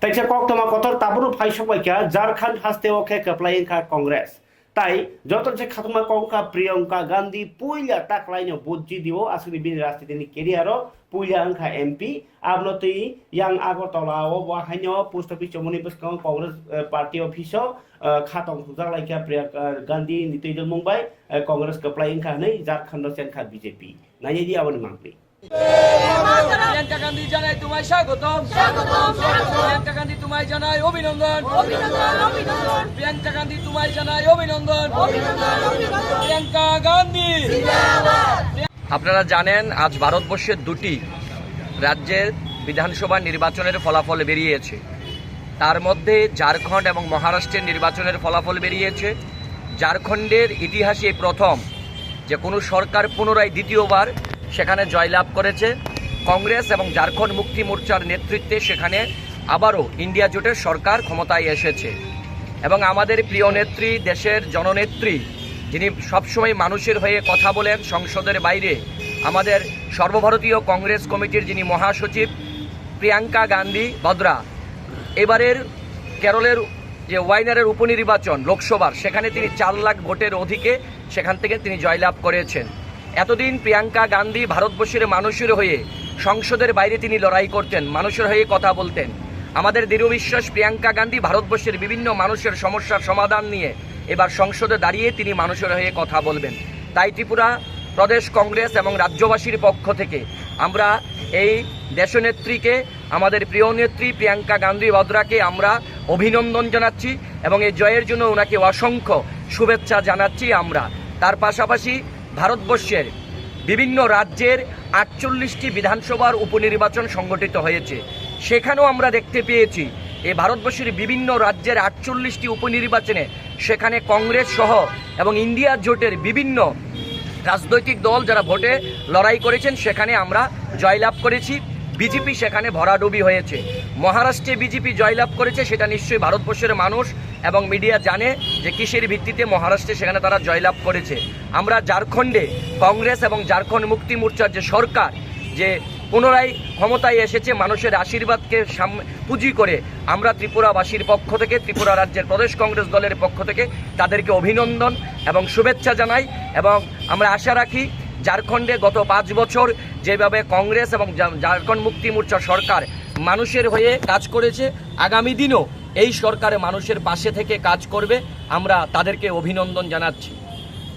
তাই সে কক্তমা কতর তাবুরু ফাই সবাইকা ঝাড়খণ্ড হাসতে ওকে কাপ্লাইনকা কংগ্রেস তাই যত যে খাতমা কংকা প্রিয়ঙ্কা গান্ধী পুইলা টাকলাইনো বুঝি দিব আসলে বিনি রাজনীতিনি কেরিয়ারও পুইলা অংখা এমপি আবনতি ইয়াং আগরতলা ও বাহাইনো পোস্ট অফিস চমনি বসকং কংগ্রেস পার্টি অফিসও খাতং জালাইকা প্রিয়ঙ্কা গান্ধী নিতৈজন মুম্বাই কংগ্রেস কাপ্লাইনকা नै ঝাড়খণ্ড সেনখা বিজেপি নাইনি দি আবনি মাংলি প্রিয়াঙ্কা গান্ধী জানাই তোমায় স্বাগতম প্রিয়াঙ্কা গান্ধী তোমায় জানাই অভিনন্দন প্রিয়াঙ্কা গান্ধী তোমায় জানাই অভিনন্দন প্রিয়াঙ্কা গান্ধী। আপনারা জানেন আজ ভারতবর্ষের দুটি রাজ্যের বিধানসভা নির্বাচনের ফলাফল বেরিয়েছে। তার মধ্যে ঝাড়খণ্ড এবং মহারাষ্ট্রের নির্বাচনের ফলাফল বেরিয়েছে। ঝাড়খণ্ডের ইতিহাসে প্রথম যে কোনো সরকার পুনরায় দ্বিতীয়বার সেখানে জয়লাভ করেছে। কংগ্রেস এবং ঝাড়খণ্ড মুক্তি মোর্চার নেতৃত্বে সেখানে আবারও ইন্ডিয়া জোটের সরকার ক্ষমতায় এসেছে এবং আমাদের প্রিয় নেত্রী, দেশের জননেত্রী, যিনি সবসময় মানুষের হয়ে কথা বলেন সংসদের বাইরে, আমাদের সর্বভারতীয় কংগ্রেস কমিটির যিনি মহাসচিব প্রিয়াঙ্কা গান্ধী বদ্রা, এবারের কেরলের যে ওয়াইনারের উপনির্বাচন লোকসভার সেখানে তিনি 4 লাখ ভোটের অধিকে সেখান থেকে তিনি জয়লাভ করেছেন। এতদিন প্রিয়াঙ্কা গান্ধী ভারতবর্ষের মানুষের হয়ে সংসদের বাইরে তিনি লড়াই করতেন, মানুষের হয়ে কথা বলতেন। আমাদের দৃঢ় বিশ্বাস প্রিয়াঙ্কা গান্ধী ভারতবর্ষের বিভিন্ন মানুষের সমস্যার সমাধান নিয়ে এবার সংসদে দাঁড়িয়ে তিনি মানুষের হয়ে কথা বলবেন। তাই ত্রিপুরা প্রদেশ কংগ্রেস এবং রাজ্যবাসীর পক্ষ থেকে আমরা এই দেশনেত্রীকে, আমাদের প্রিয় নেত্রী প্রিয়াঙ্কা গান্ধী বদ্রাকে আমরা অভিনন্দন জানাচ্ছি এবং এই জয়ের জন্য ওনাকে অসংখ্য শুভেচ্ছা জানাচ্ছি আমরা। তার পাশাপাশি ভারতবর্ষের বিভিন্ন রাজ্যের 48টি বিধানসভার উপনির্বাচন সংগঠিত হয়েছে। সেখানেও আমরা দেখতে পেয়েছি এই ভারতবর্ষের বিভিন্ন রাজ্যের 48টি উপনির্বাচনে সেখানে কংগ্রেস সহ এবং ইন্ডিয়া জোটের বিভিন্ন রাজনৈতিক দল যারা ভোটে লড়াই করেছেন সেখানে আমরা জয়লাভ করেছি। বিজেপি সেখানে ভরাডুবি হয়েছে। মহারাষ্ট্রে বিজেপি জয়লাভ করেছে, সেটা নিশ্চয়ই ভারতবর্ষের মানুষ এবং মিডিয়া জানে যে কিসের ভিত্তিতে মহারাষ্ট্রে সেখানে তারা জয়লাভ করেছে। আমরা ঝাড়খণ্ডে কংগ্রেস এবং ঝাড়খণ্ড মুক্তি মোর্চার যে সরকার যে পুনরায় ক্ষমতায় এসেছে মানুষের আশীর্বাদকে পুঁজি করে, আমরা ত্রিপুরাবাসীর পক্ষ থেকে, ত্রিপুরা রাজ্যের প্রদেশ কংগ্রেস দলের পক্ষ থেকে তাদেরকে অভিনন্দন এবং শুভেচ্ছা জানাই এবং আমরা আশা রাখি ঝাড়খণ্ডে গত 5 বছর যেভাবে কংগ্রেস এবং ঝাড়খণ্ড মুক্তি মোর্চা সরকার মানুষের হয়ে কাজ করেছে, আগামী দিনও এই সরকারে মানুষের পাশে থেকে কাজ করবে। আমরা তাদেরকে অভিনন্দন জানাচ্ছি।